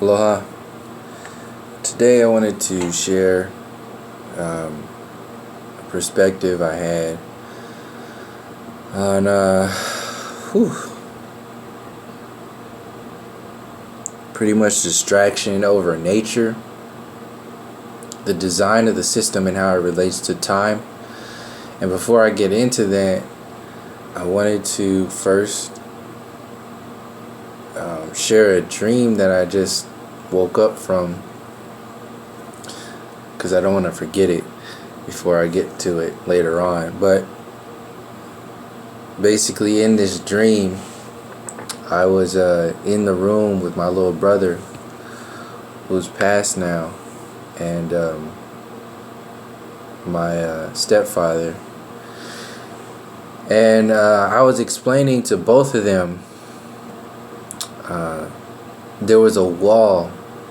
Aloha. Today I wanted to share a perspective I had on pretty much distraction over nature, the design of the system and how it relates to time. And before I get into that, I wanted to first share a dream that I just woke up from, because I don't want to forget it before I get to it later on. But basically in this dream, I was in the room with my little brother, who's passed now, and my stepfather, and I was explaining to both of them there was a wall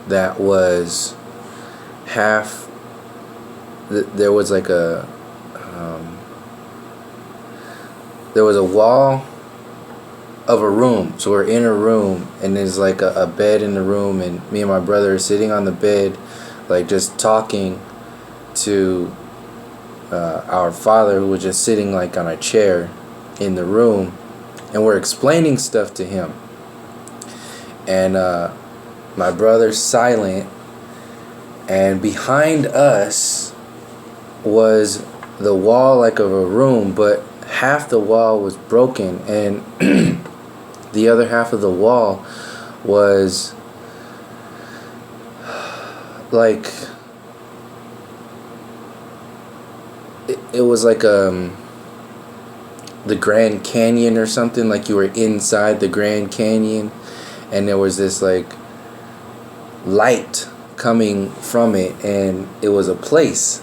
that was half, there was like a there was a wall of a room. So we're in a room, and there's like a bed in the room, and me and my brother are sitting on the bed, like just talking to our father, who was just sitting like on a chair in the room, and we're explaining stuff to him. And my brother's silent, and behind us was the wall like of a room, but half the wall was broken, and the other half of the wall was like, it was like the Grand Canyon or something, like you were inside the Grand Canyon, and there was this like light coming from it, and it was a place.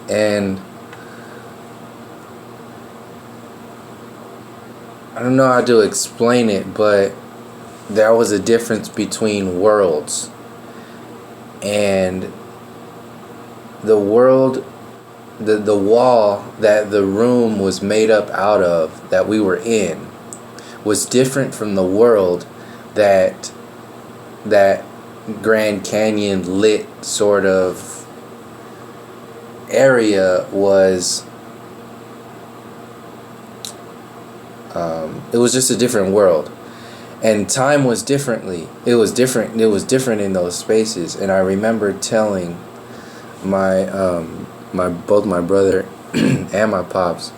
And I don't know how to explain it, but there was a difference between worlds. And the world, the wall that the room was made up out of, that we were in, was different from the world that Grand Canyon lit sort of area was. It was just a different world, and time was differently. It was different in those spaces. And I remember telling both my brother and my pops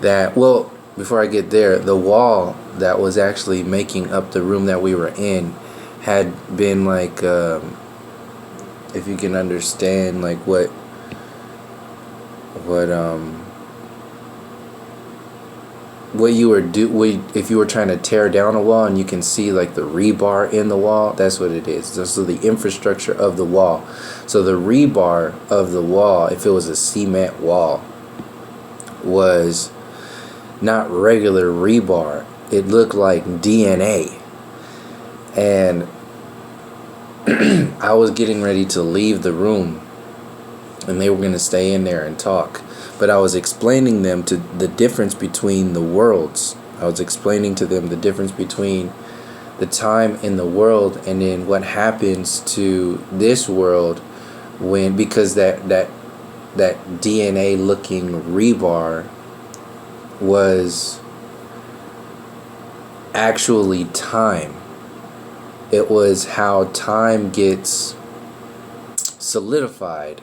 that, well, before I get there, the wall that was actually making up the room that we were in had been like, if you can understand, like what you were if you were trying to tear down a wall and you can see like the rebar in the wall, that's what it is. So the infrastructure of the wall. So the rebar of the wall, if it was a cement wall, was not regular rebar. It looked like DNA. And I was getting ready to leave the room, and they were going to stay in there and talk. But I was explaining them to the difference between the worlds. I was explaining to them the difference between the time in the world and then what happens to this world when, because that DNA looking rebar was actually time. It was how time gets solidified.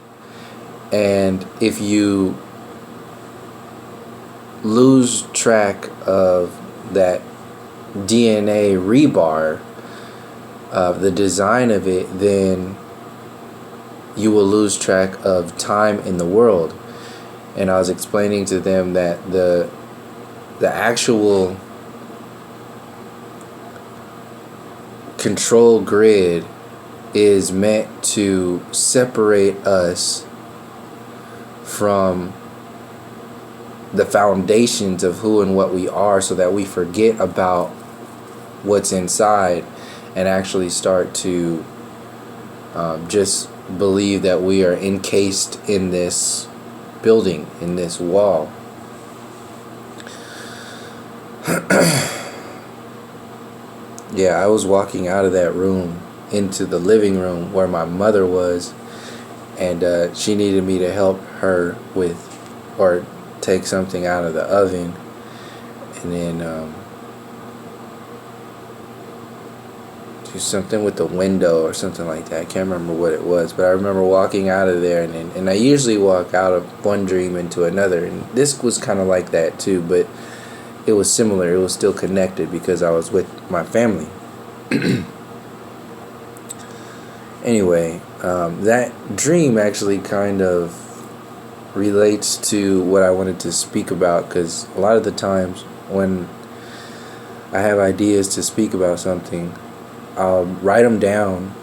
And if you lose track of that DNA rebar, of the design of it, then you will lose track of time in the world. And I was explaining to them that the actual control grid is meant to separate us from the foundations of who and what we are, so that we forget about what's inside and actually start to just believe that we are encased in this building, in this wall. Yeah, I was walking out of that room into the living room where my mother was, and she needed me to help her with, or take something out of the oven, and then do something with the window or something like that. I can't remember what it was, but I remember walking out of there, and I usually walk out of one dream into another, and this was kind of like that too, but it was similar. It was still connected because I was with my family. Anyway, that dream actually kind of relates to what I wanted to speak about, because a lot of the times when I have ideas to speak about something, I'll write them down.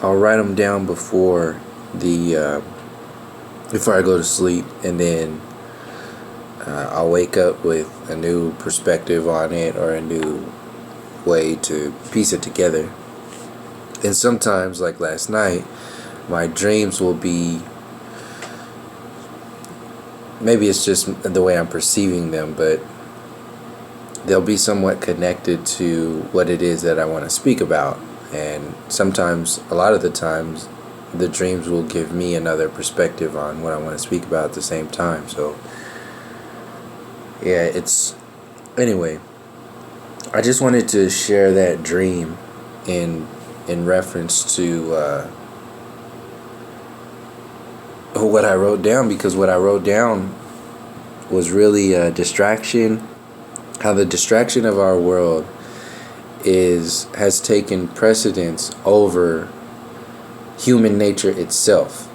I'll write them down before I go to sleep, and then I'll wake up with a new perspective on it, or a new way to piece it together. And sometimes, like last night, my dreams will be, maybe it's just the way I'm perceiving them, but they'll be somewhat connected to what it is that I want to speak about. And sometimes, a lot of the times, the dreams will give me another perspective on what I want to speak about at the same time. So yeah, anyway, I just wanted to share that dream in reference to what I wrote down, because what I wrote down was really a distraction. How the distraction of our world has taken precedence over human nature itself.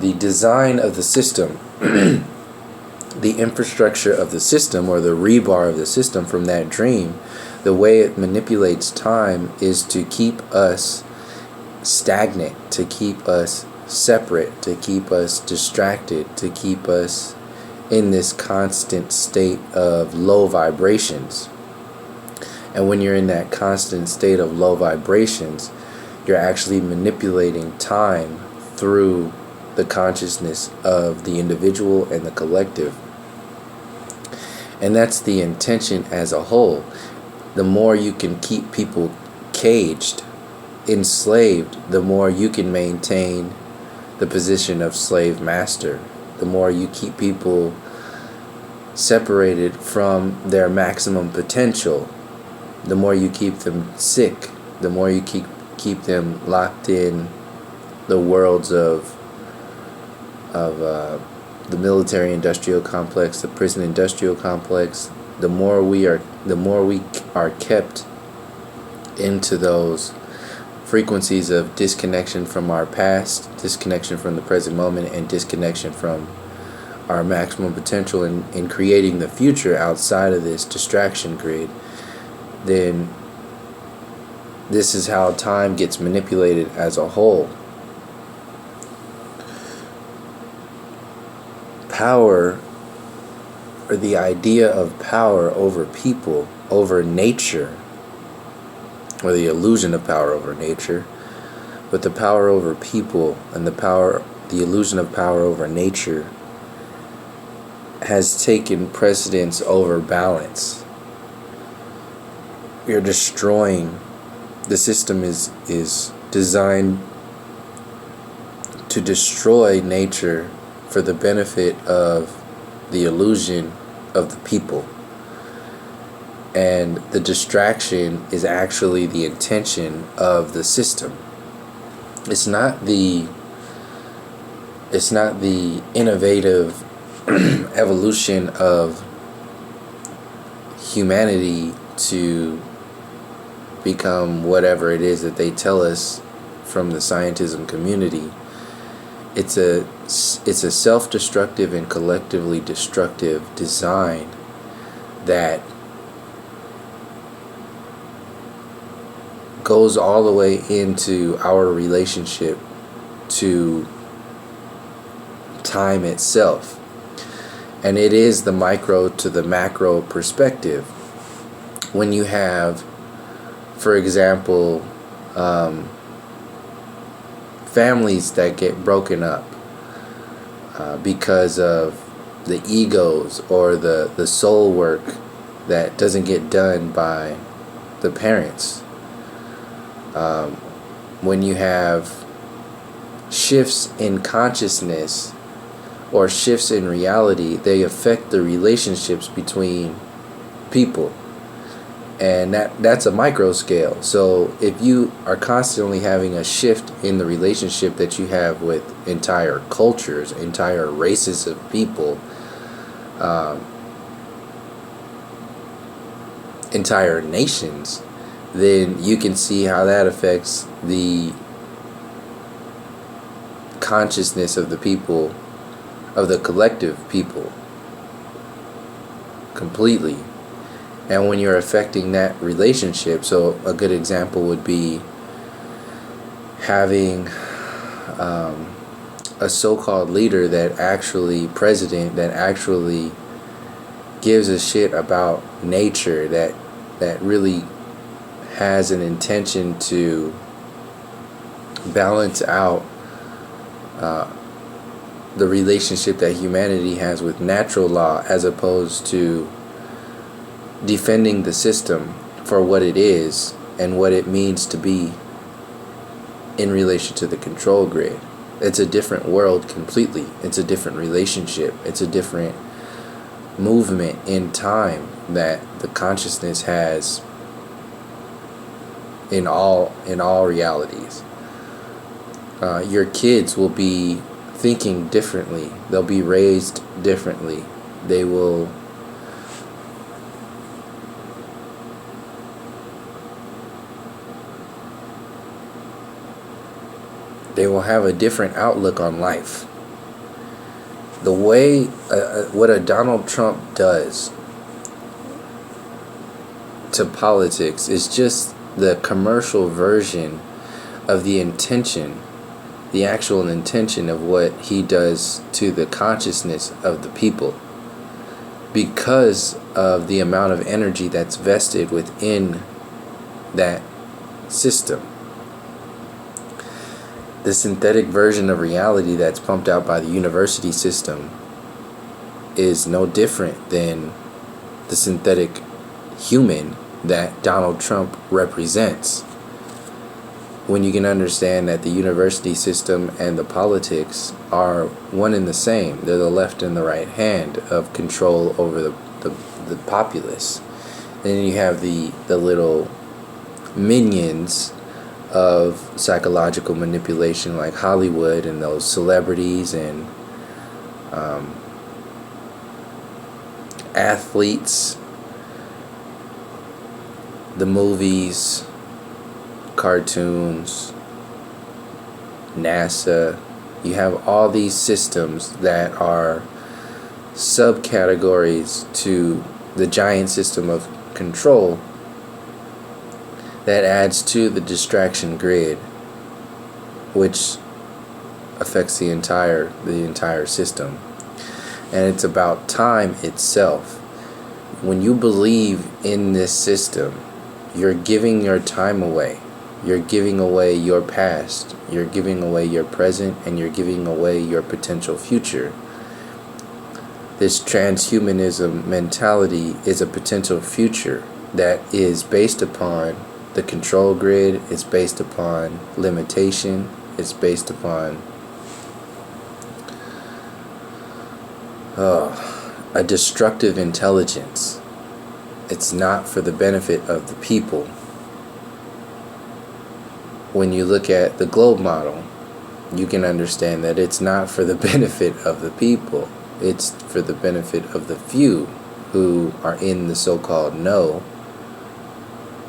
The design of the system, the infrastructure of the system, or the rebar of the system from that dream, the way it manipulates time is to keep us stagnant, to keep us separate, to keep us distracted, to keep us in this constant state of low vibrations. And when you're in that constant state of low vibrations, you're actually manipulating time through the consciousness of the individual and the collective. And that's the intention as a whole. The more you can keep people caged, enslaved, the more you can maintain the position of slave master. The more you keep people separated from their maximum potential, the more you keep them sick, the more you keep them locked in the worlds of the military-industrial complex, the prison-industrial complex. The more we are kept into those frequencies of disconnection from our past, disconnection from the present moment, and disconnection from our maximum potential in creating the future outside of this distraction grid, then this is how time gets manipulated as a whole. Power, or the idea of power over people, over nature, or the illusion of power over nature, but the power over people and the illusion of power over nature has taken precedence over balance. We are destroying. The system is designed to destroy nature for the benefit of the illusion of the people. And the distraction is actually the intention of the system. It's not the innovative evolution of humanity to become whatever it is that they tell us from the scientism community. It's a self-destructive and collectively destructive design that goes all the way into our relationship to time itself. And it is the micro to the macro perspective. When you have, for example, families that get broken up because of the egos or the soul work that doesn't get done by the parents. When you have shifts in consciousness or shifts in reality, they affect the relationships between people. And that's a micro scale. So if you are constantly having a shift in the relationship that you have with entire cultures, entire races of people, entire nations, then you can see how that affects the consciousness of the people, of the collective people, completely. And when you're affecting that relationship, so a good example would be having a so-called leader president that actually gives a shit about nature, that really has an intention to balance out the relationship that humanity has with natural law, as opposed to defending the system for what it is and what it means to be in relation to the control grid. It's a different world completely. It's a different relationship. It's a different movement in time that the consciousness has in all realities. Your kids will be thinking differently. They'll be raised differently. They will have a different outlook on life. The way what a Donald Trump does to politics is just the commercial version of the intention, the actual intention of what he does to the consciousness of the people, because of the amount of energy that's vested within that system. The synthetic version of reality that's pumped out by the university system is no different than the synthetic human that Donald Trump represents. When you can understand that the university system and the politics are one and the same, they're the left and the right hand of control over the populace. Then you have the little minions of psychological manipulation, like Hollywood and those celebrities and athletes, the movies, cartoons, NASA. You have all these systems that are subcategories to the giant system of control that adds to the distraction grid, which affects the entire system. And it's about time itself. When you believe in this system, you're giving your time away. You're giving away your past, you're giving away your present, and you're giving away your potential future. This transhumanism mentality is a potential future that is based upon the control grid, it's based upon limitation, it's based upon a destructive intelligence. It's not for the benefit of the people. When you look at the globe model, you can understand that it's not for the benefit of the people. It's for the benefit of the few who are in the so-called know,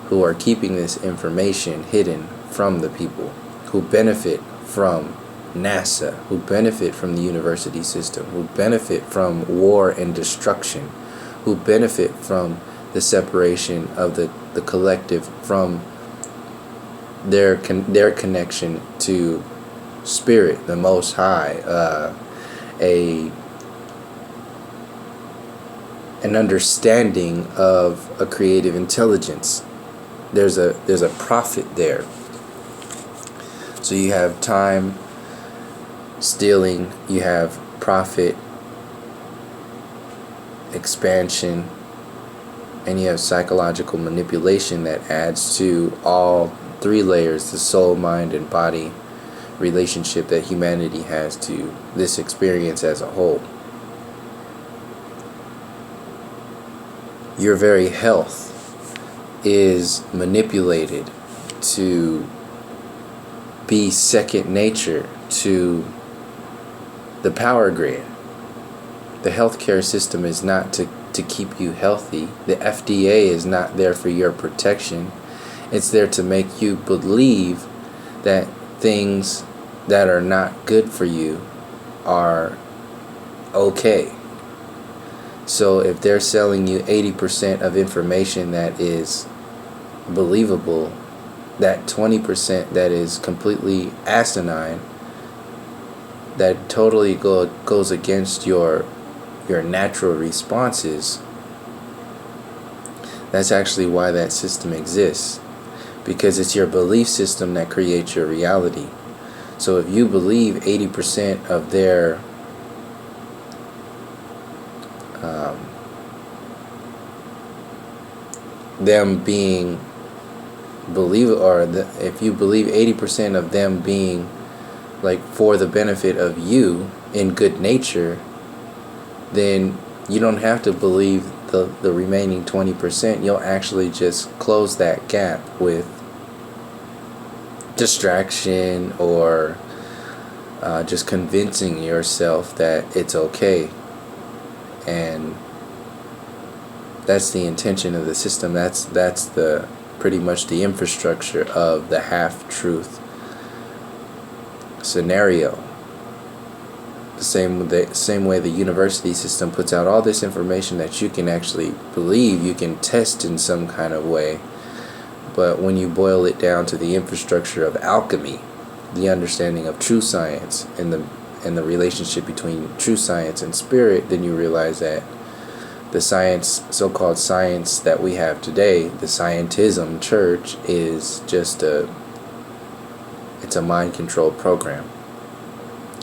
who are keeping this information hidden from the people, who benefit from NASA, who benefit from the university system, who benefit from war and destruction, who benefit from the separation of the collective from their connection to spirit, the Most High, an understanding of a creative intelligence. There's a profit there. So you have time stealing, you have profit, expansion, And you have psychological manipulation that adds to all three layers, the soul, mind, and body relationship that humanity has to this experience as a whole. Your very health is manipulated to be second nature to the power grid. The healthcare system is not to keep you healthy. The FDA is not there for your protection. It's there to make you believe that things that are not good for you are okay. So if they're selling you 80% of information that is believable, that 20% that is completely asinine, that totally goes against your natural responses, that's actually why that system exists. Because it's your belief system that creates your reality. So if you believe 80% of their them being if you believe 80% of them being like for the benefit of you in good nature, then you don't have to believe the remaining 20%. You'll actually just close that gap with distraction or just convincing yourself that it's okay. And that's the intention of the system. That's the pretty much the infrastructure of the half-truth scenario. The same way the university system puts out all this information that you can actually believe, you can test in some kind of way. But when you boil it down to the infrastructure of alchemy, the understanding of true science and the relationship between true science and spirit, then you realize that the science, so-called science that we have today, the scientism church, is just it's a mind control program.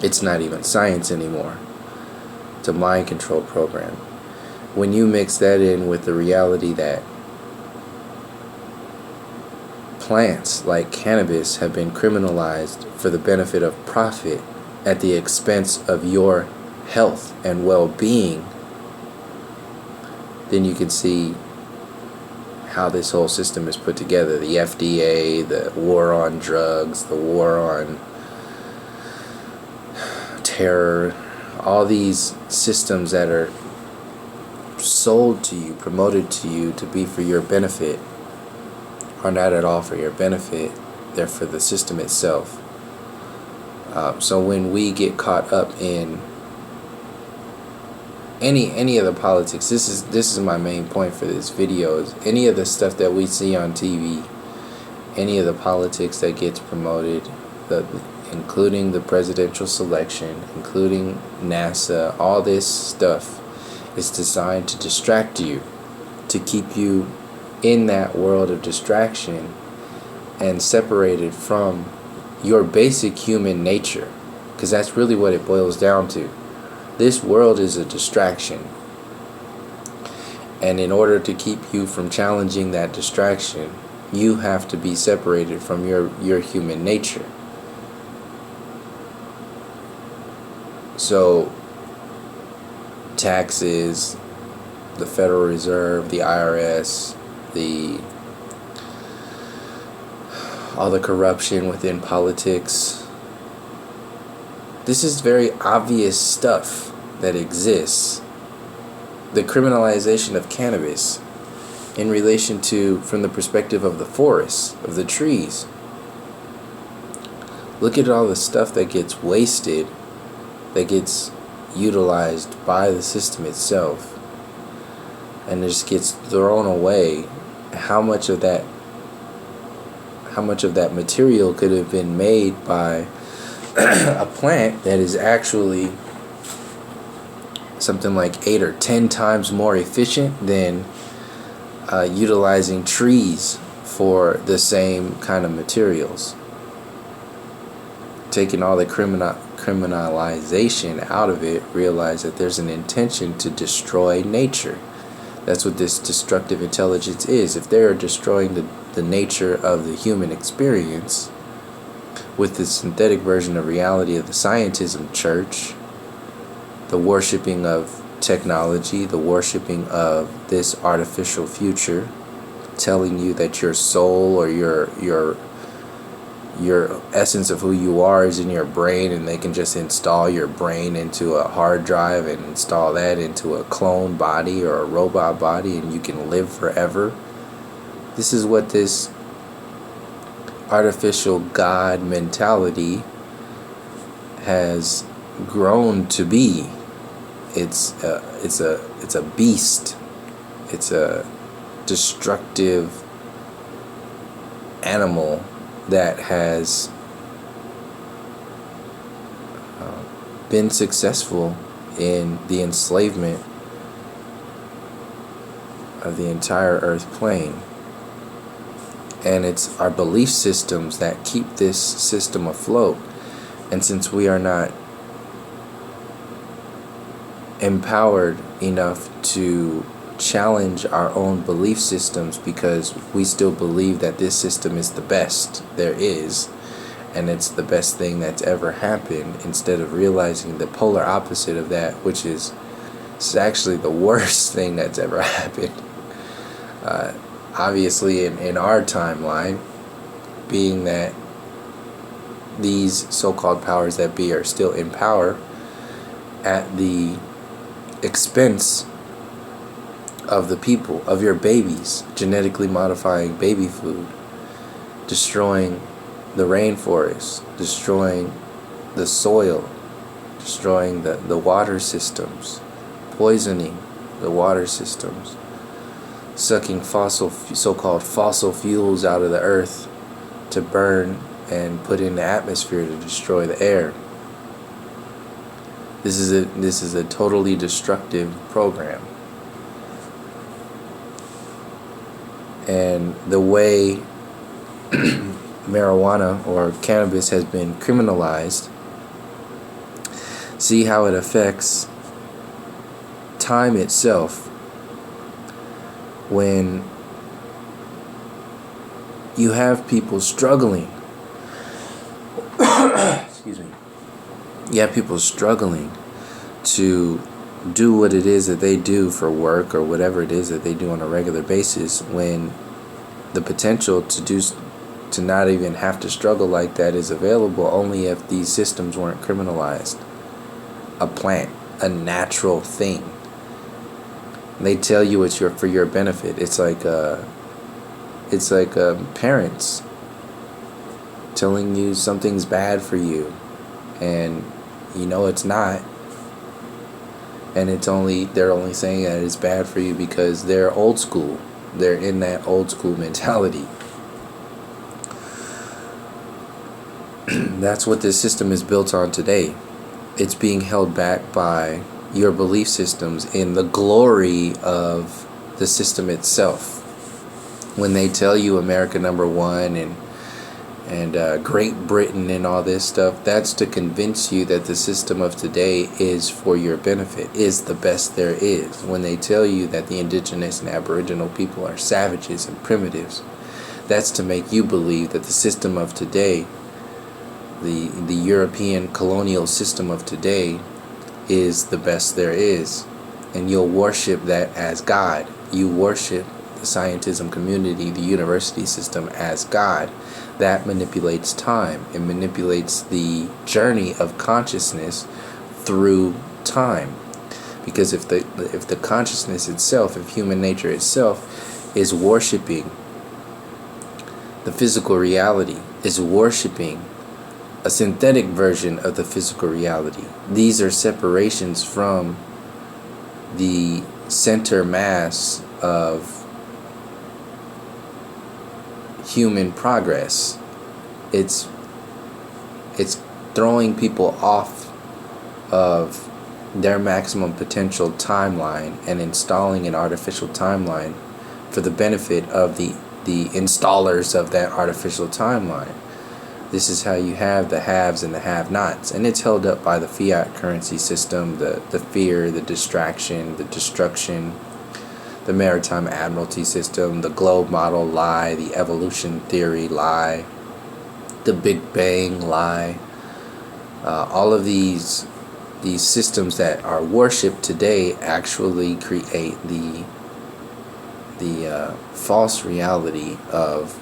It's not even science anymore. It's a mind control program. When you mix that in with the reality that plants like cannabis have been criminalized for the benefit of profit at the expense of your health and well-being, then you can see how this whole system is put together. The FDA, the war on drugs, the war on terror, all these systems that are sold to you, promoted to you to be for your benefit, are not at all for your benefit. They're for the system itself. So when we get caught up in any of the politics, this is my main point for this video, is any of the stuff that we see on TV, any of the politics that gets promoted, including the presidential selection, including NASA, all this stuff is designed to distract you, to keep you in that world of distraction and separated from your basic human nature, because that's really what it boils down to. This world is a distraction, and in order to keep you from challenging that distraction, you have to be separated from your human nature. So taxes, the Federal Reserve, the IRS, all the corruption within politics, this is very obvious stuff that exists. The criminalization of cannabis in relation to, from the perspective of the forests, of the trees. Look at all the stuff that gets wasted, that gets utilized by the system itself, and just gets thrown away. How much of that material could have been made by a plant that is actually something like 8 or 10 times more efficient than utilizing trees for the same kind of materials. Taking all the criminalization out of it, realize that there's an intention to destroy nature. That's what this destructive intelligence is. If they are destroying the nature of the human experience with the synthetic version of reality of the scientism church, the worshiping of technology, the worshiping of this artificial future, telling you that your soul or your essence of who you are is in your brain, and they can just install your brain into a hard drive and install that into a clone body or a robot body, and you can live forever. This is what this artificial God mentality has grown to be. It's a beast. It's a destructive animal that has been successful in the enslavement of the entire earth plane. And it's our belief systems that keep this system afloat. And since we are not empowered enough to challenge our own belief systems, because we still believe that this system is the best there is, and it's the best thing that's ever happened, instead of realizing the polar opposite of that, which is actually the worst thing that's ever happened. Obviously in our timeline, being that these so-called powers that be are still in power at the expense of the people, of your babies, genetically modifying baby food, destroying the rainforest, destroying the soil, destroying the water systems, poisoning the water systems, sucking so-called fossil fuels out of the earth to burn and put in the atmosphere to destroy the air. This is a totally destructive program. And the way marijuana or cannabis has been criminalized, see how it affects time itself. When you have people struggling, excuse me, you have people struggling to do what it is that they do for work or whatever it is that they do on a regular basis, when the potential to not even have to struggle like that is available only if these systems weren't criminalized. A plant, a natural thing. They tell you it's for your benefit. It's like parents telling you something's bad for you, and you know it's not. And they're only saying that it's bad for you because they're old school. They're in that old school mentality. That's what this system is built on today. It's being held back by your belief systems in the glory of the system itself. When they tell you America #1 and Great Britain and all this stuff, that's to convince you that the system of today is for your benefit, is the best there is. When they tell you that the indigenous and aboriginal people are savages and primitives, that's to make you believe that the system of today, the European colonial system of today, is the best there is. And you'll worship that as God. You worship the scientism community, the university system, as God. That manipulates time. It manipulates the journey of consciousness through time. Because if the consciousness itself, if human nature itself is worshiping the physical reality, is worshiping a synthetic version of the physical reality, these are separations from the center mass of human progress. It's throwing people off of their maximum potential timeline and installing an artificial timeline for the benefit of the installers of that artificial timeline. This is how you have the haves and the have-nots, and it's held up by the fiat currency system, the fear, the distraction, the destruction, the maritime admiralty system, the globe model lie, the evolution theory lie, the Big Bang lie. All of these systems that are worshipped today actually create the false reality of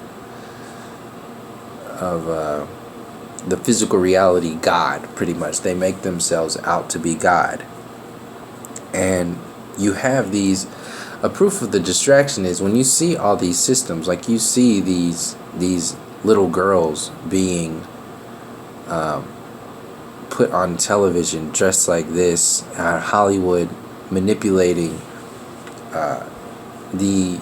the physical reality God, pretty much. They make themselves out to be God. And you have a proof of the distraction is when you see all these systems, like you see these little girls being put on television dressed like this, Hollywood manipulating the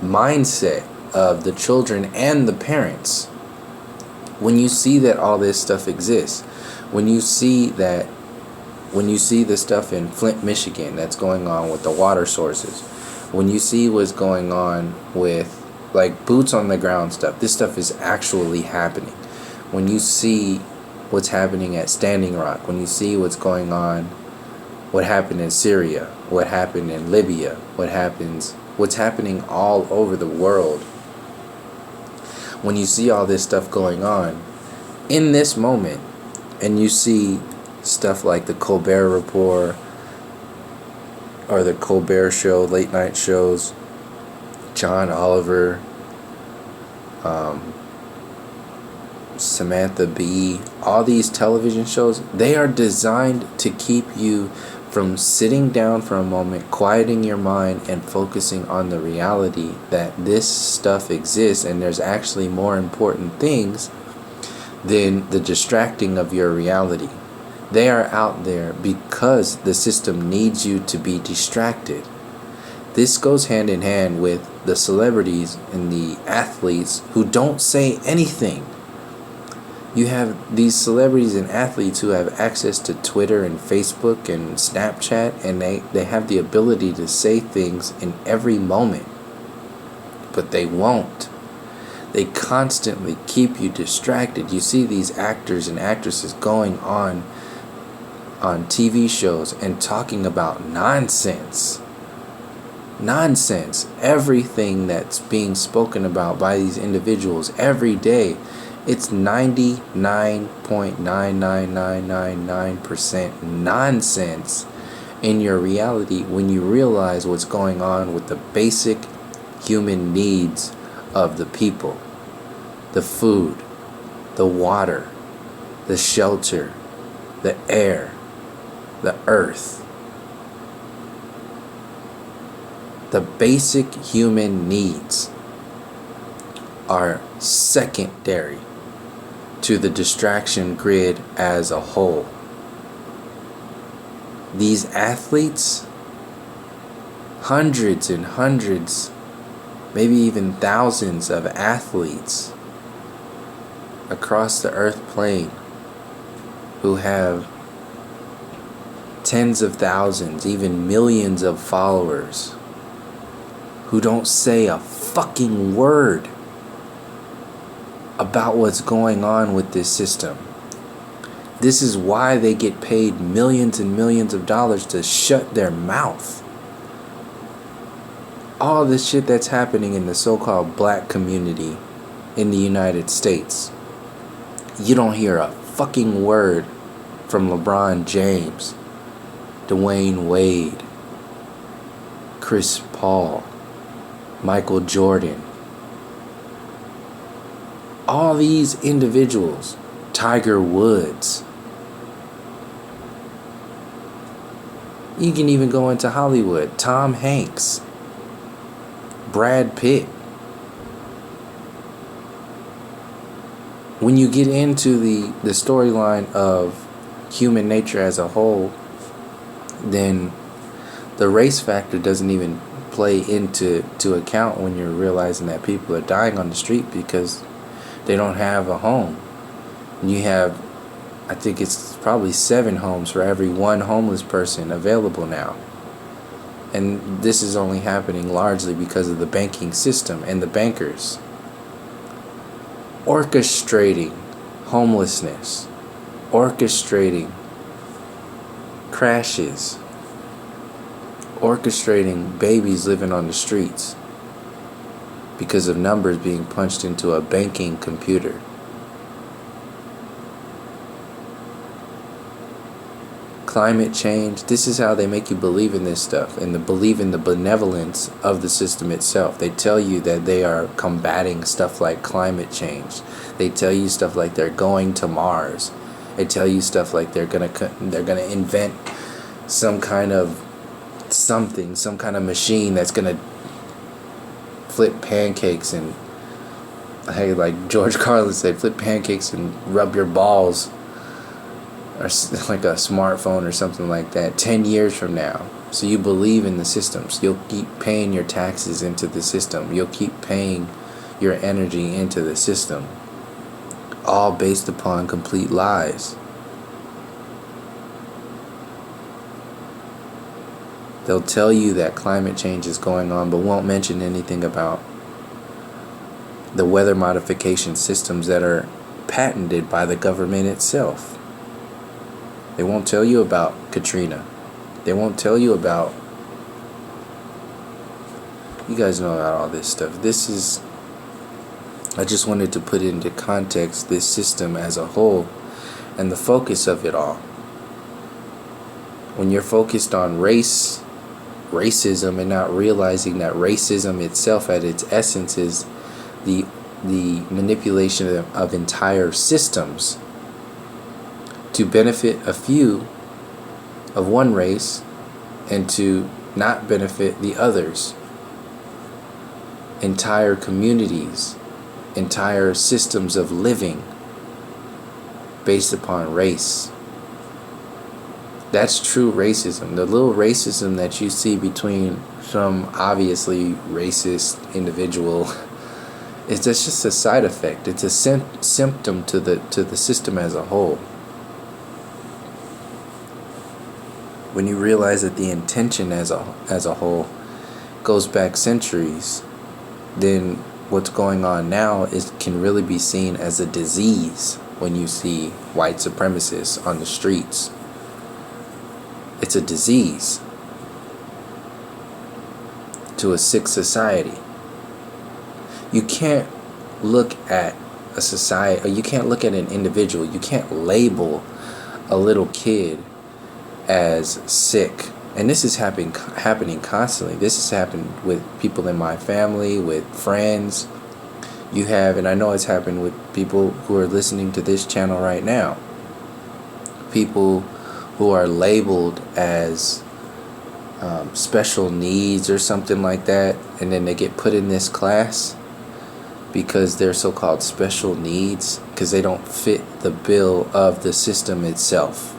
mindset of the children and the parents. When you see that all this stuff exists, when you see the stuff in Flint, Michigan that's going on with the water sources, when you see what's going on with like boots on the ground stuff, this stuff is actually happening. When you see what's happening at Standing Rock, when you see what's going on, what happened in Syria, what happened in Libya, what's happening all over the world, when you see all this stuff going on in this moment, and you see stuff like the Colbert Report or the Colbert Show, late night shows, John Oliver, Samantha Bee, all these television shows, they are designed to keep you from sitting down for a moment, quieting your mind, and focusing on the reality that this stuff exists and there's actually more important things than the distracting of your reality. They are out there because the system needs you to be distracted. This goes hand in hand with the celebrities and the athletes who don't say anything. You have these celebrities and athletes who have access to Twitter and Facebook and Snapchat, and they have the ability to say things in every moment. But they won't. They constantly keep you distracted. You see these actors and actresses going on TV shows and talking about nonsense. Nonsense. Everything that's being spoken about by these individuals every day, it's 99.99999% nonsense in your reality when you realize what's going on with the basic human needs of the people. The food, the water, the shelter, the air, the earth. The basic human needs are secondary to the distraction grid as a whole. These athletes, hundreds and hundreds, maybe even thousands of athletes across the earth plane who have tens of thousands, even millions of followers, who don't say a fucking word about what's going on with this system. This is why they get paid millions and millions of dollars to shut their mouth. All this shit that's happening in the so-called black community in the United States, you don't hear a fucking word from LeBron James, Dwayne Wade, Chris Paul, Michael Jordan. All these individuals, Tiger Woods. You can even go into Hollywood, Tom Hanks, Brad Pitt. When you get into the storyline of human nature as a whole, then the race factor doesn't even play into account when you're realizing that people are dying on the street because they don't have a home. You have, I think it's probably 7 homes for every 1 homeless person available now. And this is only happening largely because of the banking system and the bankers orchestrating homelessness, orchestrating crashes, orchestrating babies living on the streets because of numbers being punched into a banking computer. Climate change, this is how they make you believe in this stuff, and believe in the benevolence of the system itself. They tell you that they are combating stuff like climate change. They tell you stuff like they're going to Mars. They tell you stuff like they're gonna invent some kind of something, some kind of machine that's gonna flip pancakes and, hey, like George Carlin said, flip pancakes and rub your balls, or like a smartphone or something like that 10 years from now. So you believe in the systems. You'll keep paying your taxes into the system. You'll keep paying your energy into the system, all based upon complete lies. They'll tell you that climate change is going on, but won't mention anything about the weather modification systems that are patented by the government itself. They won't tell you about Katrina. They won't tell you about... You guys know about all this stuff. I just wanted to put into context this system as a whole and the focus of it all. When you're focused on racism, and not realizing that racism itself at its essence is the manipulation of entire systems to benefit a few of one race and to not benefit the others. Entire communities, entire systems of living based upon race. That's true racism. The little racism that you see between some obviously racist individual, it's just a side effect. It's a symptom to the system as a whole. When you realize that the intention as a whole goes back centuries, then what's going on now can really be seen as a disease when you see white supremacists on the streets. It's a disease to a sick society. You can't look at a society, or you can't look at an individual, you can't label a little kid as sick. And this is happening constantly. This has happened with people in my family, with friends. You have, and I know it's happened with people who are listening to this channel right now. People who are labeled as special needs or something like that, and then they get put in this class because they're so-called special needs because they don't fit the bill of the system itself.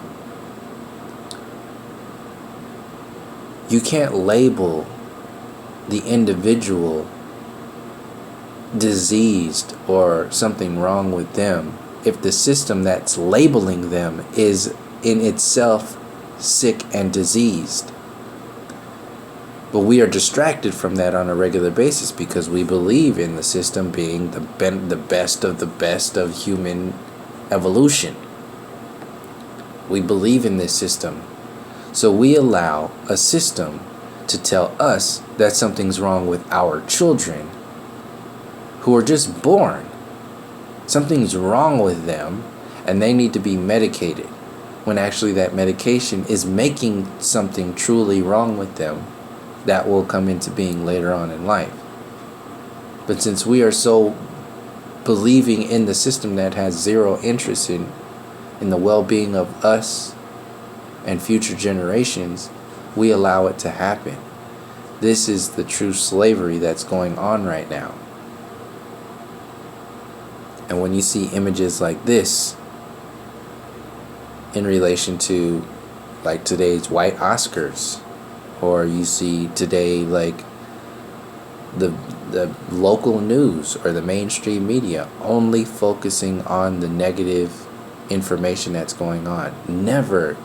You can't label the individual diseased or something wrong with them if the system that's labeling them is in itself sick and diseased. But we are distracted from that on a regular basis because we believe in the system being the best of the best of human evolution. We believe in this system. So we allow a system to tell us that something's wrong with our children who are just born. Something's wrong with them and they need to be medicated, when actually that medication is making something truly wrong with them that will come into being later on in life. But since we are so believing in the system that has zero interest in the well-being of us and future generations, we allow it to happen. This is the true slavery that's going on right now. And when you see images like this in relation to like today's white Oscars, or you see today like the local news or the mainstream media only focusing on the negative information that's going on, never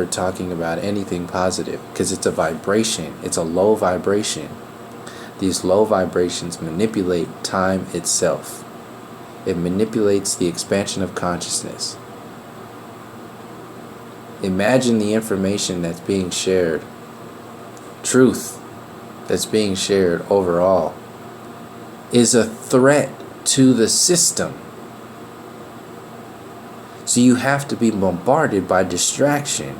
talking about anything positive, because it's a vibration, it's a low vibration. These low vibrations manipulate time itself. It manipulates the expansion of consciousness. Imagine the information that's being shared truth that's being shared overall is a threat to the system. So you have to be bombarded by distraction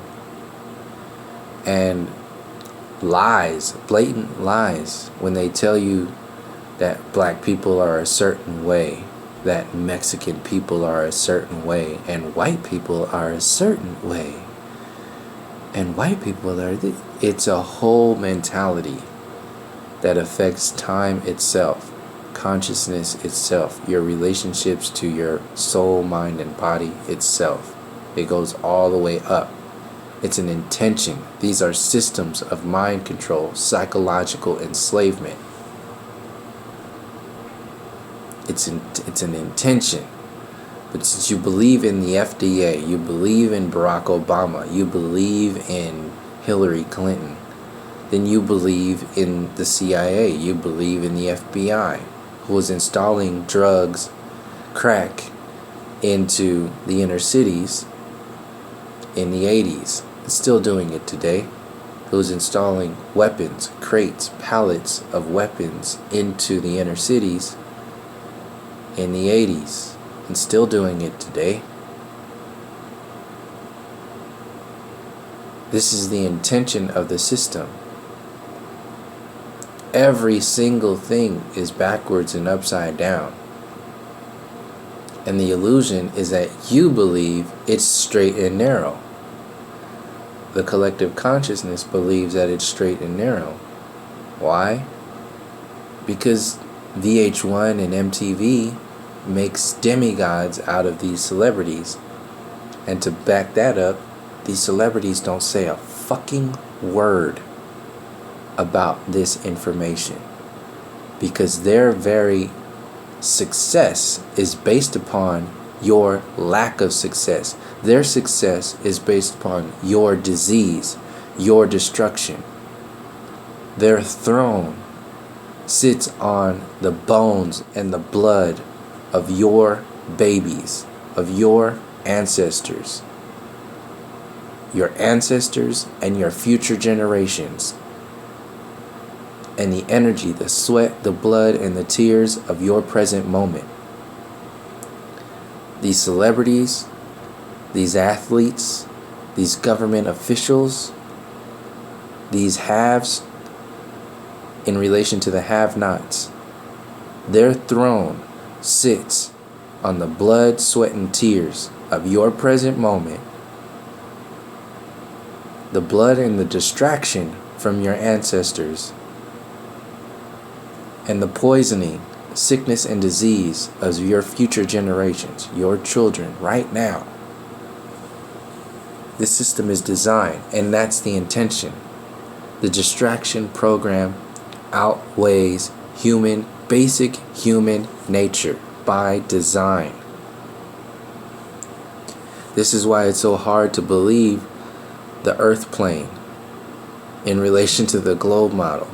and lies, blatant lies, when they tell you that black people are a certain way, that Mexican people are a certain way, and white people are a certain way, and white people are it's a whole mentality that affects time itself, consciousness itself, your relationships to your soul, mind, and body itself. It goes all the way up. It's an intention. These are systems of mind control, psychological enslavement. It's an intention. But since you believe in the FDA, you believe in Barack Obama, you believe in Hillary Clinton, then you believe in the CIA, you believe in the FBI, who was installing drugs, crack, into the inner cities in the 80s. It's still doing it today. Who was installing weapons, crates, pallets of weapons into the inner cities in the 80s, and still doing it today. This is the intention of the system. Every single thing is backwards and upside down. And the illusion is that you believe it's straight and narrow. The collective consciousness believes that it's straight and narrow. Why? Because VH1 and MTV makes demigods out of these celebrities. And to back that up, these celebrities don't say a fucking word about this information, because their very success is based upon your lack of success. Their success is based upon your disease, your destruction. Their throne sits on the bones and the blood of your babies, of your ancestors. Your ancestors and your future generations. And the energy, the sweat, the blood, and the tears of your present moment. These celebrities, these athletes, these government officials, these haves in relation to the have-nots, their throne sits on the blood, sweat, and tears of your present moment. The blood and the distraction from your ancestors, and the poisoning, sickness, and disease of your future generations, your children, right now. This system is designed, and that's the intention. The distraction program outweighs basic human nature by design. This is why it's so hard to believe the earth plane in relation to the globe model.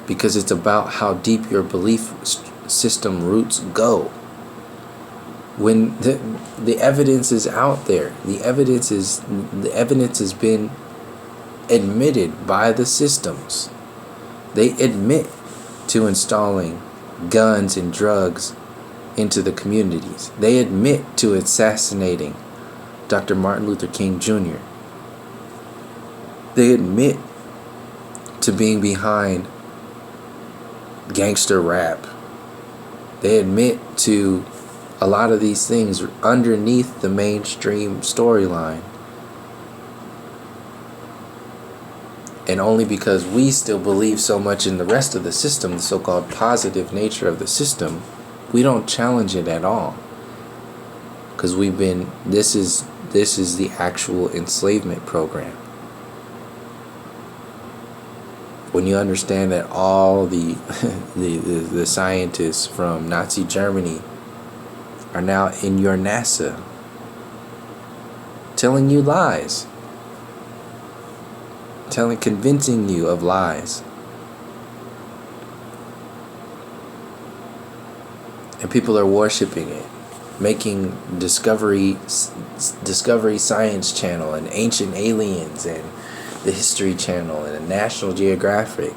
Because it's about how deep your belief system roots go. When the evidence is out there, the evidence has been admitted by the systems. They admit to installing guns and drugs into the communities. They admit to assassinating Dr. Martin Luther King Jr. They admit to being behind gangster rap. They admit to a lot of these things underneath the mainstream storyline. And only because we still believe so much in the rest of the system, the so-called positive nature of the system, we don't challenge it at all. Because this is the actual enslavement program. When you understand that all the scientists from Nazi Germany are now in your NASA, telling you lies, convincing you of lies, and people are worshiping it, making Discovery Science Channel and Ancient Aliens, and the History Channel and the National Geographic,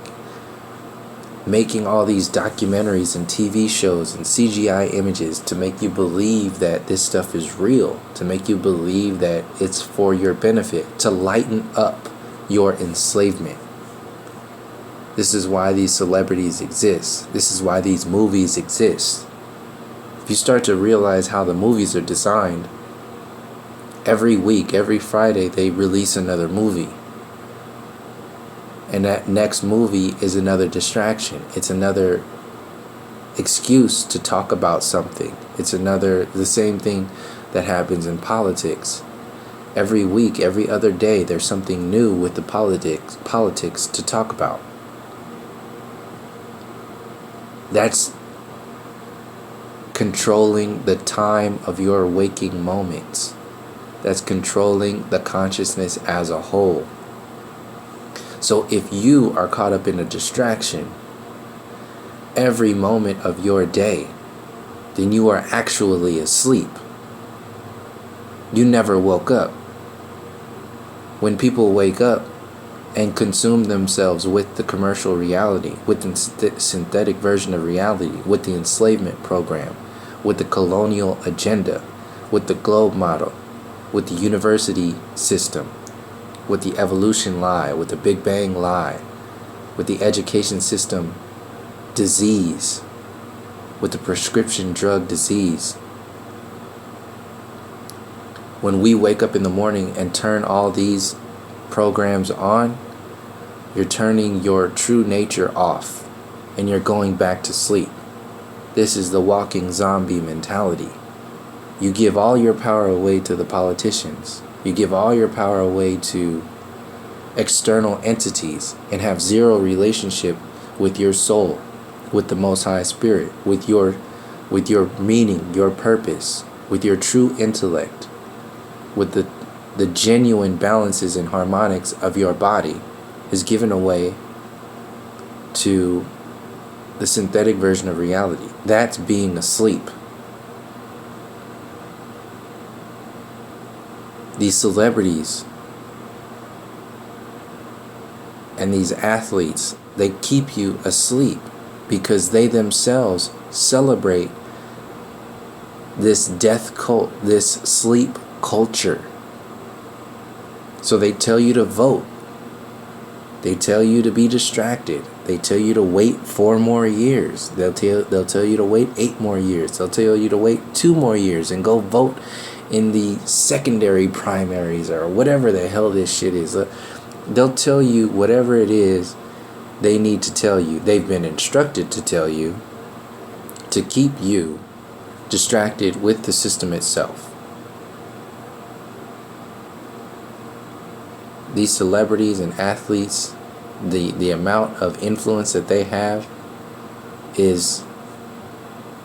making all these documentaries and TV shows and CGI images to make you believe that this stuff is real, to make you believe that it's for your benefit, to lighten up your enslavement. This is why these celebrities exist. This is why these movies exist. If you start to realize how the movies are designed, every week, every Friday, they release another movie. And that next movie is another distraction. It's another excuse to talk about something. It's the same thing that happens in politics. Every week, every other day, there's something new with the politics to talk about. That's controlling the time of your waking moments. That's controlling the consciousness as a whole. So if you are caught up in a distraction every moment of your day, then you are actually asleep. You never woke up. When people wake up and consume themselves with the commercial reality, with the synthetic version of reality, with the enslavement program, with the colonial agenda, with the globe model, with the university system, with the evolution lie, with the Big Bang lie, with the education system disease, with the prescription drug disease. When we wake up in the morning and turn all these programs on, you're turning your true nature off and you're going back to sleep. This is the walking zombie mentality. You give all your power away to the politicians. You give all your power away to external entities and have zero relationship with your soul, with the Most High Spirit, with your meaning, your purpose, with your true intellect, with the genuine balances and harmonics of your body is given away to the synthetic version of reality. That's being asleep. These celebrities and these athletes, they keep you asleep because they themselves celebrate this death cult, this sleep culture. So they tell you to vote. They tell you to be distracted. They tell you to wait 4 more years. They'll tell you to wait 8 more years. They'll tell you to wait 2 more years and go vote in the secondary primaries or whatever the hell this shit is. They'll tell you whatever it is they need to tell you. They've been instructed to tell you to keep you distracted with the system itself. These celebrities and athletes, the amount of influence that they have is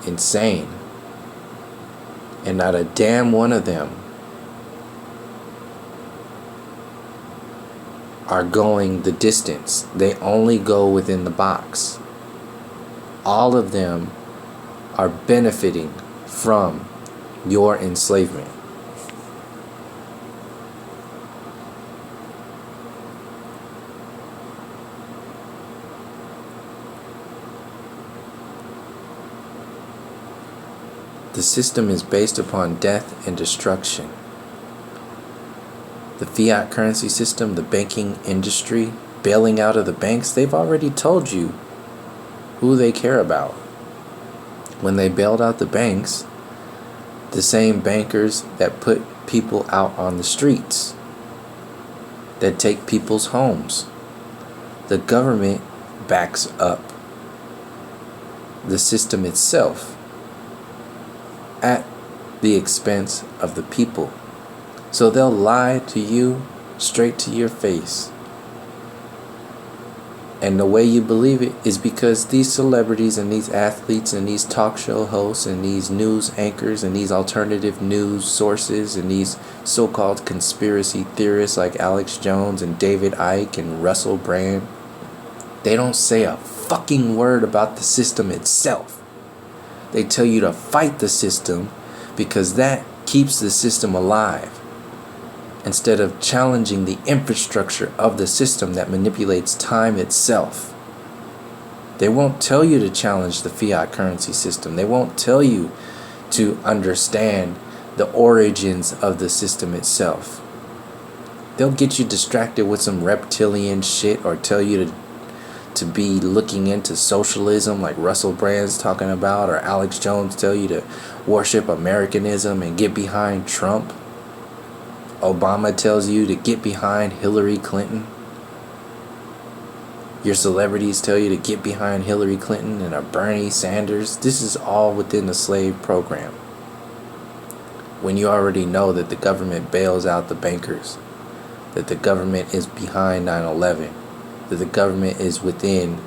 insane. And not a damn one of them are going the distance. They only go within the box. All of them are benefiting from your enslavement. The system is based upon death and destruction. The fiat currency system, the banking industry, bailing out of the banks, they've already told you who they care about. When they bailed out the banks, the same bankers that put people out on the streets, that take people's homes, the government backs up the system itself at the expense of the people. So they'll lie to you straight to your face. And the way you believe it is because these celebrities and these athletes and these talk show hosts and these news anchors and these alternative news sources and these so-called conspiracy theorists like Alex Jones and David Icke and Russell Brand, they don't say a fucking word about the system itself. They tell you to fight the system because that keeps the system alive. instead of challenging the infrastructure of the system that manipulates time itself. They won't tell you to challenge the fiat currency system. They won't tell you to understand the origins of the system itself. They'll get you distracted with some reptilian shit, or tell you to be looking into socialism like Russell Brand's talking about, or Alex Jones tell you to worship Americanism and get behind Trump. Obama tells you to get behind Hillary Clinton. Your celebrities tell you to get behind Hillary Clinton and a Bernie Sanders. This is all within the slave program. When you already know that the government bails out the bankers, that the government is behind 9/11, that the government is behind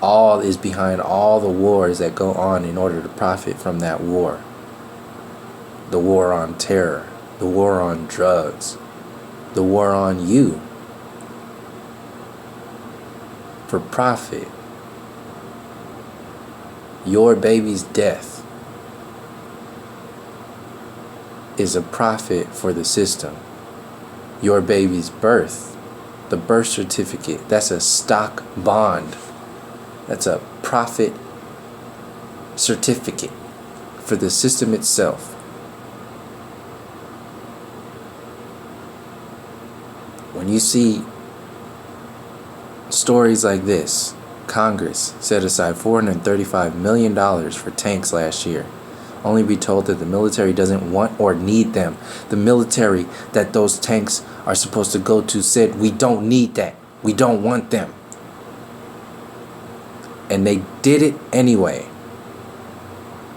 all the wars that go on in order to profit from that war. The war on terror, the war on drugs, the war on you. For profit. Your baby's death is a profit for the system. Your baby's birth, the birth certificate, that's a stock bond. That's a profit certificate for the system itself. When you see stories like this, Congress set aside $435 million for tanks last year, only be told that the military doesn't want or need them. The military that those tanks are supposed to go to said, we don't need that. We don't want them. And they did it anyway,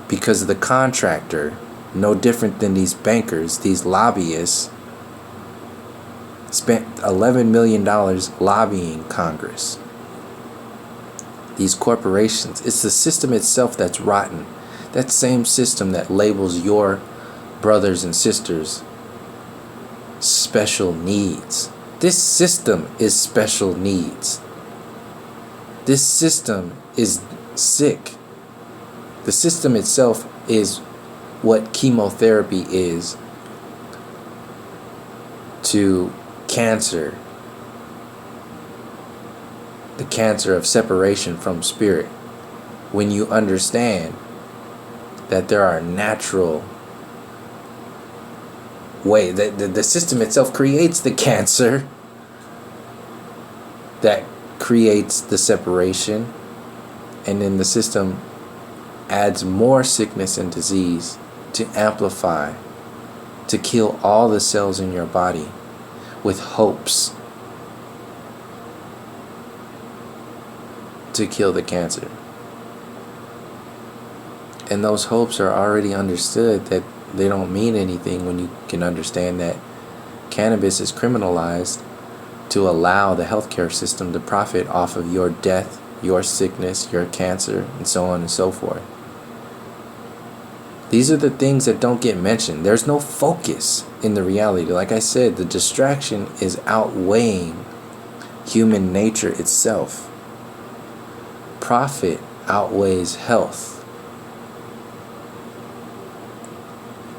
because the contractor, no different than these bankers, these lobbyists, spent $11 million lobbying Congress. These corporations, it's the system itself that's rotten. That same system that labels your brothers and sisters special needs. This system is special needs. This system is sick. The system itself is what chemotherapy is to cancer. The cancer of separation from spirit. When you understand that there are natural ways, that the system itself creates the cancer that creates the separation, and then the system adds more sickness and disease to amplify, to kill all the cells in your body with hopes to kill the cancer. And those hopes are already understood that they don't mean anything when you can understand that cannabis is criminalized to allow the healthcare system to profit off of your death, your sickness, your cancer, and so on and so forth. These are the things that don't get mentioned. There's no focus in the reality. Like I said, the distraction is outweighing human nature itself. Profit outweighs health.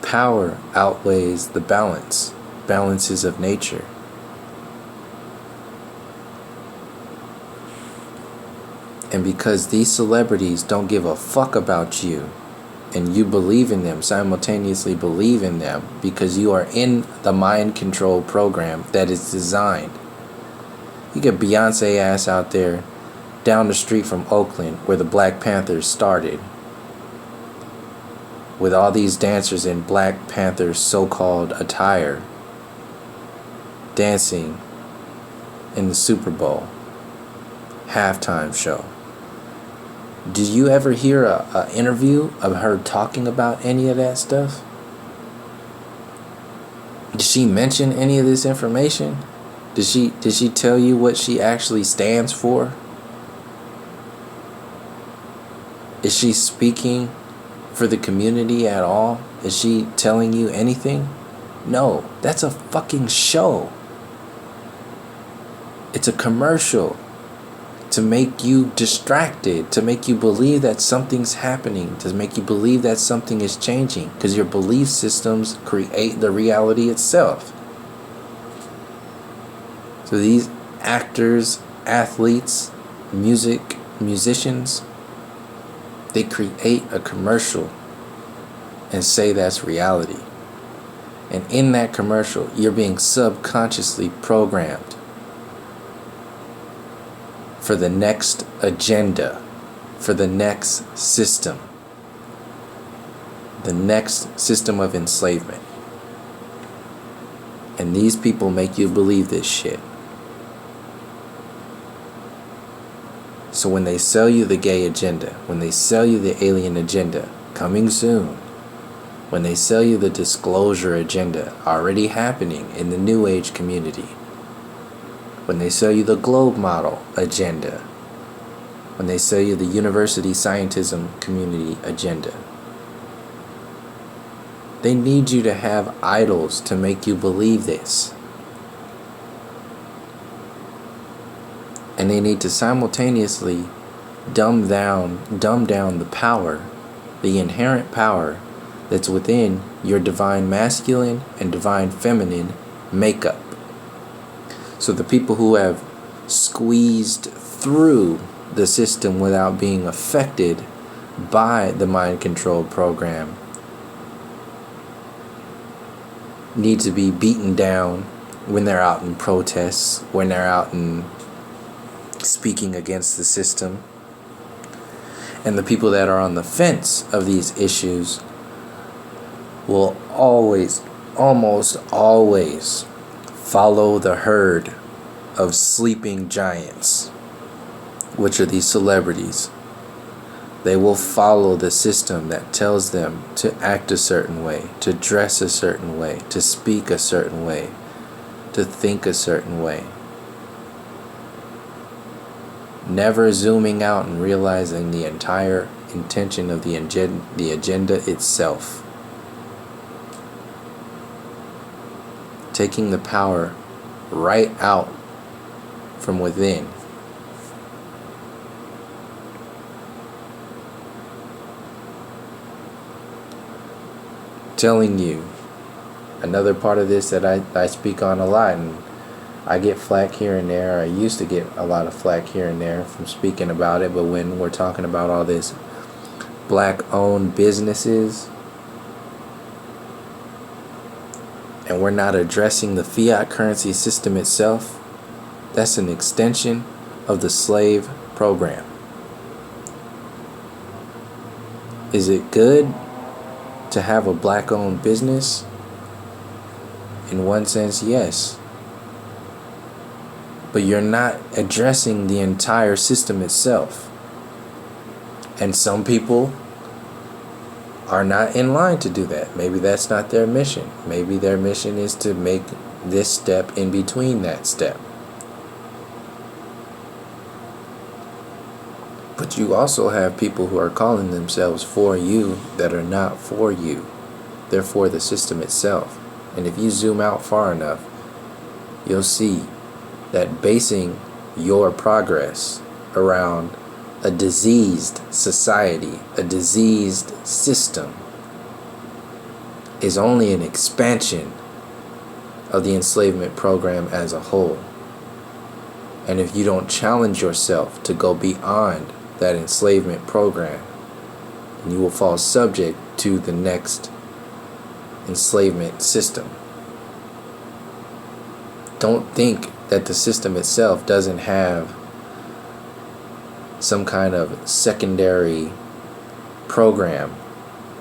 Power outweighs the balances of nature. And because these celebrities don't give a fuck about you, and you believe in them, simultaneously believe in them, because you are in the mind control program that is designed. You get Beyonce ass out there down the street from Oakland, where the Black Panthers started, with all these dancers in Black Panthers so-called attire, dancing in the Super Bowl halftime show. Did you ever hear a interview of her talking about any of that stuff? Did she mention any of this information? Did she tell you what she actually stands for? Is she speaking for the community at all? Is she telling you anything? No, that's a fucking show. It's a commercial to make you distracted, to make you believe that something's happening, to make you believe that something is changing, because your belief systems create the reality itself. So these actors, athletes, musicians, they create a commercial and say that's reality. And in that commercial, you're being subconsciously programmed for the next agenda, for the next system of enslavement. And these people make you believe this shit. So when they sell you the gay agenda, when they sell you the alien agenda, coming soon, when they sell you the disclosure agenda, already happening in the New Age community, when they sell you the globe model agenda, when they sell you the university scientism community agenda, they need you to have idols to make you believe this. And they need to simultaneously dumb down the power, the inherent power that's within your divine masculine and divine feminine makeup. So the people who have squeezed through the system without being affected by the mind control program need to be beaten down when they're out in protests, when they're out in speaking against the system. And the people that are on the fence of these issues will almost always follow the herd of sleeping giants, which are these celebrities. They will follow the system that tells them to act a certain way, to dress a certain way, to speak a certain way, to think a certain way. Never zooming out and realizing the entire intention of the agenda itself. Taking the power right out from within. Telling you another part of this that I speak on a lot, and I get flack here and there. I used to get a lot of flack here and there from speaking about it, but when we're talking about all this black-owned businesses and we're not addressing the fiat currency system itself, that's an extension of the slave program. Is it good to have a black-owned business? In one sense, yes. But you're not addressing the entire system itself. And some people are not in line to do that. Maybe that's not their mission. Maybe their mission is to make this step in between that step. But you also have people who are calling themselves for you that are not for you. They're for the system itself. And if you zoom out far enough, you'll see that basing your progress around a diseased society, a diseased system, is only an expansion of the enslavement program as a whole. And if you don't challenge yourself to go beyond that enslavement program, and you will fall subject to the next enslavement system. Don't think that the system itself doesn't have some kind of secondary program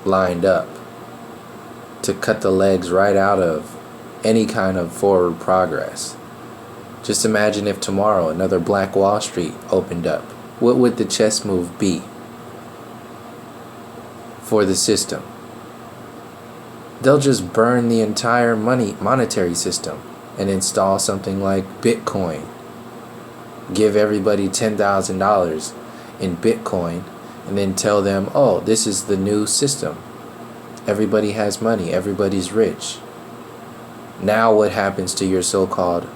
lined up to cut the legs right out of any kind of forward progress. Just imagine if tomorrow another Black Wall Street opened up. What would the chess move be for the system? They'll just burn the entire monetary system and install something like Bitcoin. Give everybody $10,000 in Bitcoin and then tell them, oh, this is the new system. Everybody has money. Everybody's rich. Now what happens to your so-called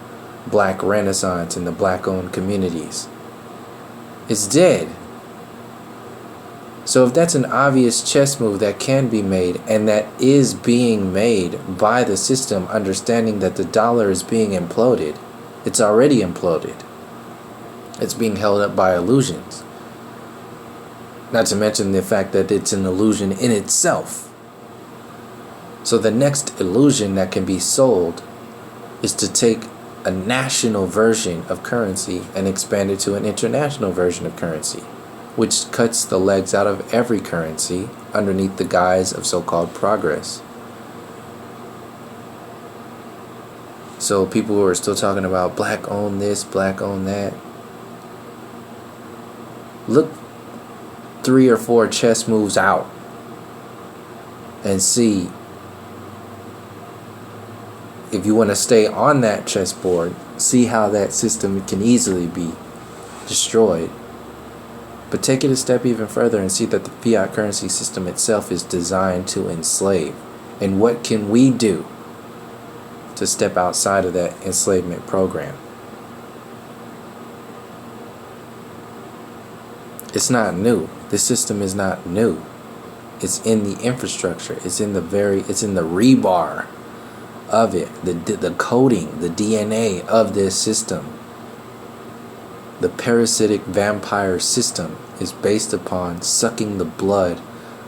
Black Renaissance in the Black-owned communities? It's dead. So if that's an obvious chess move that can be made, and that is being made by the system, understanding that the dollar is being imploded, It's already imploded. It's being held up by illusions. Not to mention the fact that it's an illusion in itself. So the next illusion that can be sold is to take a national version of currency and expand it to an international version of currency, which cuts the legs out of every currency underneath the guise of so-called progress. So people who are still talking about black own this, black own that, look 3 or 4 chess moves out and see if you want to stay on that chessboard, see how that system can easily be destroyed. But take it a step even further and see that the fiat currency system itself is designed to enslave. And what can we do to step outside of that enslavement program? It's not new. This system is not new. It's in the infrastructure. It's in the rebar of it, the coding, the DNA of this system. The parasitic vampire system is based upon sucking the blood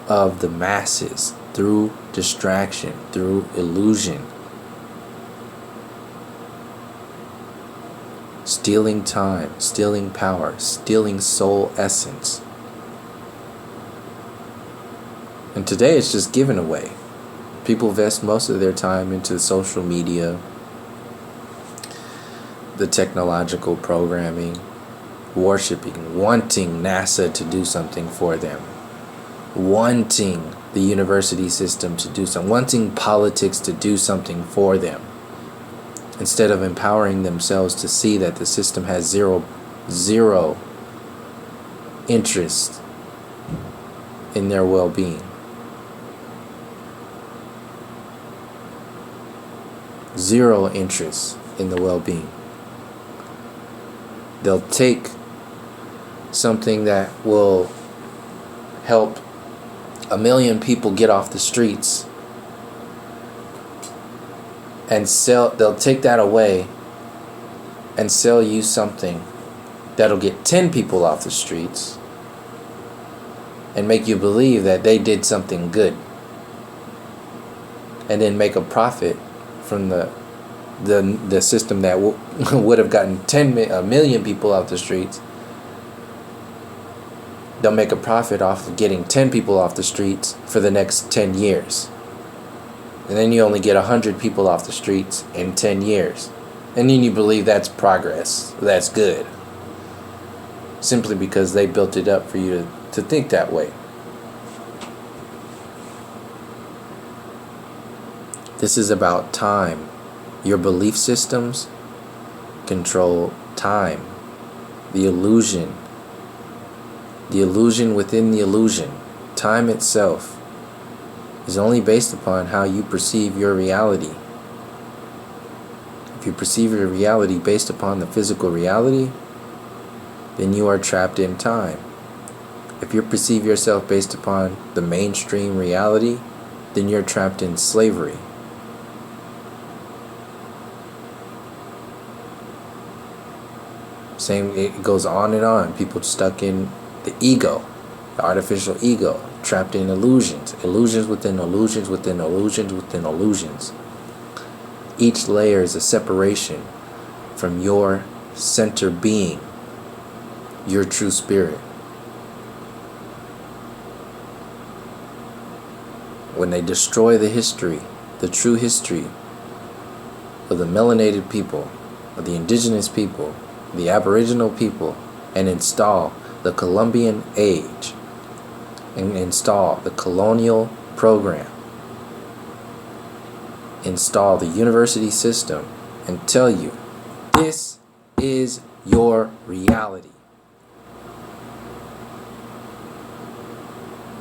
of the masses through distraction, through illusion. Stealing time, stealing power, stealing soul essence. And today it's just given away. People invest most of their time into social media, the technological programming, worshiping, wanting NASA to do something for them, wanting the university system to do something, wanting politics to do something for them, instead of empowering themselves to see that the system has zero interest in their well-being. Zero interest in the well-being. They'll take something that will help 1 million people get off the streets and they'll take that away and sell you something that'll get 10 people off the streets and make you believe that they did something good, and then make a profit from the system that would have gotten 1 million people off the streets. They'll make a profit off of getting 10 people off the streets for the next 10 years. And then you only get 100 people off the streets in 10 years. And then you believe that's progress, that's good. Simply because they built it up for you to think that way. This is about time. Your belief systems control time. The illusion within the illusion, time itself, is only based upon how you perceive your reality. If you perceive your reality based upon the physical reality, then you are trapped in time. If you perceive yourself based upon the mainstream reality, then you're trapped in slavery. Same, it goes on and on. People stuck in the ego, the artificial ego, trapped in illusions. Illusions within illusions within illusions within illusions. Each layer is a separation from your center being, your true spirit. When they destroy the history, the true history of the melanated people, of the indigenous people, the aboriginal people, and install the Columbian age, and install the colonial program, install the university system, and tell you, this is your reality.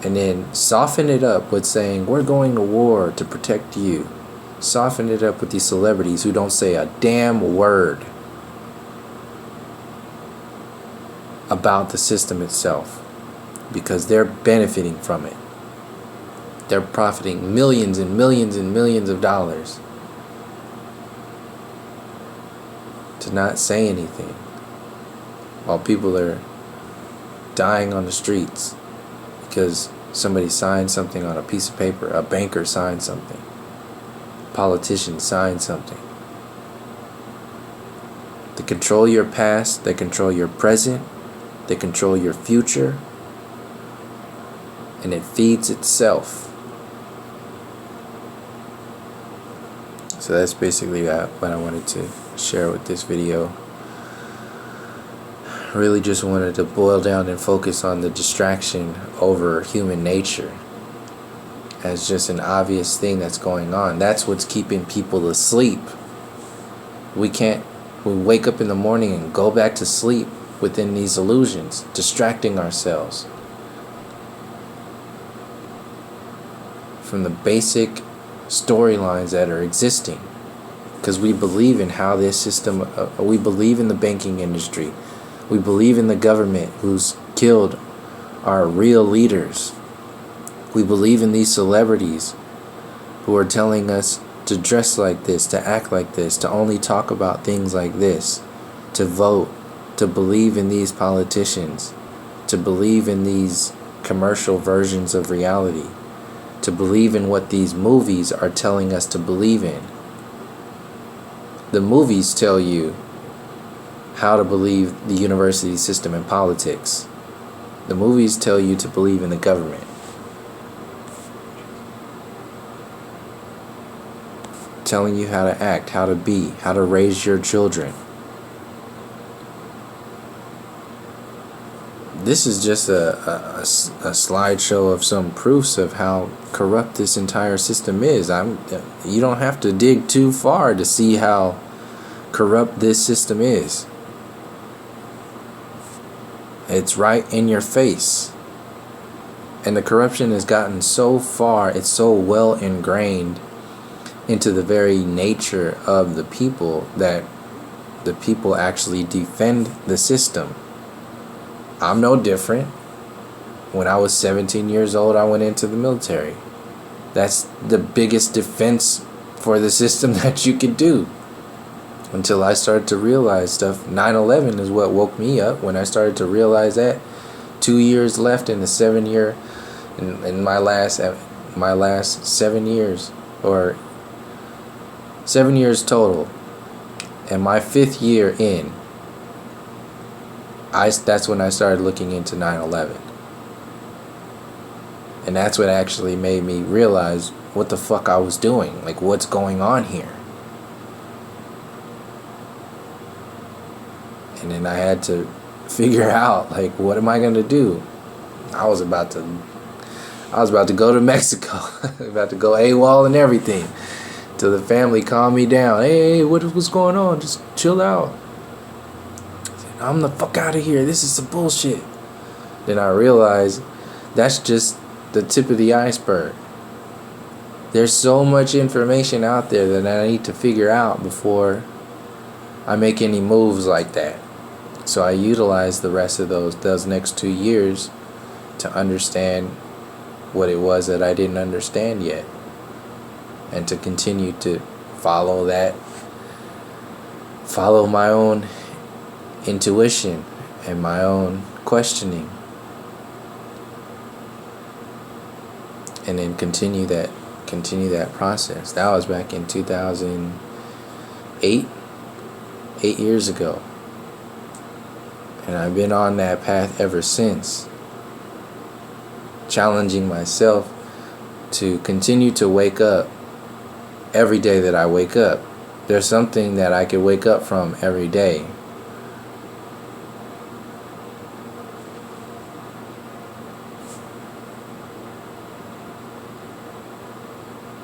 And then soften it up with saying, we're going to war to protect you. Soften it up with these celebrities who don't say a damn word about the system itself, because they're benefiting from it. They're profiting millions and millions and millions of dollars to not say anything while people are dying on the streets because somebody signed something on a piece of paper, a banker signed something, a politician signed something. They control your past, they control your present, they control your future, and it feeds itself. So that's basically what I wanted to share with this video. I really just wanted to boil down and focus on the distraction over human nature as just an obvious thing that's going on. That's what's keeping people asleep. We wake up in the morning and go back to sleep within these illusions, distracting ourselves from the basic storylines that are existing, because we believe in how this system, we believe in the banking industry, we believe in the government who's killed our real leaders, we believe in these celebrities who are telling us to dress like this, to act like this, to only talk about things like this, to vote, to believe in these politicians, to believe in these commercial versions of reality, to believe in what these movies are telling us to believe in. The movies tell you how to believe the university system and politics. The movies tell you to believe in the government. Telling you how to act, how to be, how to raise your children. This is just a slideshow of some proofs of how corrupt this entire system is. You don't have to dig too far to see how corrupt this system is. It's right in your face. And the corruption has gotten so far, it's so well ingrained into the very nature of the people that the people actually defend the system. I'm no different. When I was 17 years old, I went into the military. That's the biggest defense for the system that you could do. Until I started to realize stuff. 9/11 is what woke me up when I started to realize that. 2 years left in the 7 year, in my last 7 years, or 7 years total, and my 5th year in, that's when I started looking into 9/11. And that's what actually made me realize what the fuck I was doing. Like, what's going on here? And then I had to figure out, like, what am I going to do? I was about to go to Mexico. About to go AWOL and everything. Till the family calmed me down. Hey, what's going on? Just chill out. I'm the fuck out of here. This is some bullshit. Then I realized that's just the tip of the iceberg. There's so much information out there that I need to figure out before I make any moves like that. So I utilized the rest of those next 2 years to understand what it was that I didn't understand yet, and to continue to follow my own intuition and my own questioning, and then continue that process. That was back in 2008, 8 years ago. And I've been on that path ever since, challenging myself to continue to wake up every day that I wake up. There's something that I could wake up from every day.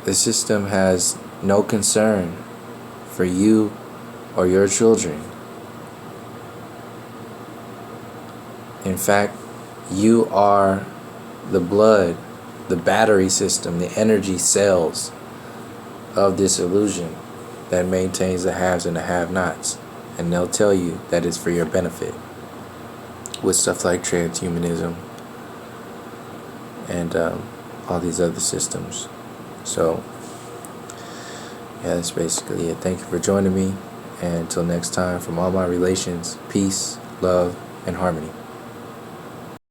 The system has no concern for you or your children. In fact, you are the blood, the battery system, the energy cells of this illusion that maintains the haves and the have-nots. And they'll tell you that it's for your benefit with stuff like transhumanism and all these other systems. So, yeah, that's basically it. Thank you for joining me. And until next time, from all my relations, peace, love, and harmony.